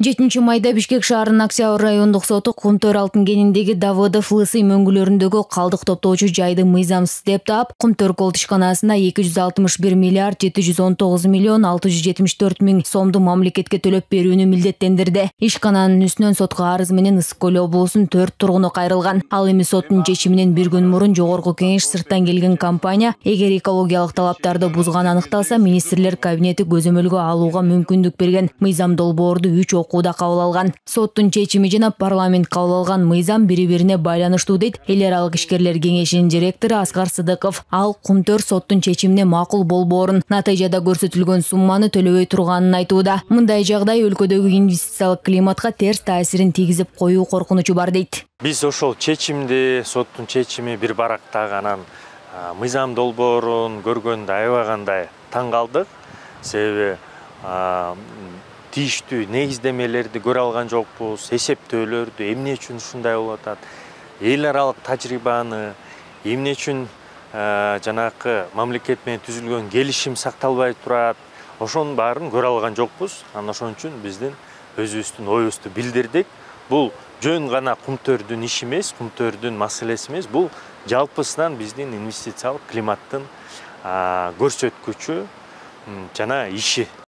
7 майда Бишкек шаарынын Октябрь райондук соту Кумтөр алтын кениндеги Давыдов Лысый мөңгүлөрүндөгү калдык топтоочу жайды мыйзамсыз деп таап, Кумтөр кол ишканасына 261 миллиард 719 миллион 674 миң сомду мамлекетке төлөп берүүнү милдеттендирди. Ишкананын үстүнөн сотко арыз менен Ысык Көл облусунун 4 тургуну кайрылган. Ал эми соттун чечиминен бир күн мурун Жогорку Кеңеш сырттан келген компания эгер экологиялык талаптарды бузганы аныкталса, министрлер кабинети көзөмөлгө алууга мүмкүндүк берген мыйзам долбоорду 3 окууда кабыл алган. Соттун чечими жана парламент кабыл алган мыйзам бири-бирине байланыштуу дейт Эл аралык ишкерлер кеңешинин директору Аскар Сыдыков. Ал Кумтөр соттун чечимине макул болбоорун, натыйжада көрсөтүлгөн сумманы төлөбөй турганын айтууда. Мындай жагдай өлкөдөгү инвестициялык климатка терс таасирин тийгизип коюу коркунучу бар дейт. Биз ошол чечимди, соттун чечими бир барактагы анан мыйзам долбоорун көргөндө аябагандай таң калдык. Себеби тийиштүү негиздемелерди көрө алган жокпуз, эсептөөлөрдү, эмне үчүн ушундай болуп атат, эл аралык тажрыйбаны, эмне үчүн жанакы мамлекет менен түзүлгөн келишим сакталбай турат, ошонун баарын көрө алган жокпуз. Анан ошон үчүн биздин өзүбүздүн оюбузду билдирдик. Бул жөн гана Кумтөрдүн иши эмес, Кумтөрдүн маселеси эмес, бул жалпысынан биздин инвестициялык климаттын көрсөткүчү жана иши.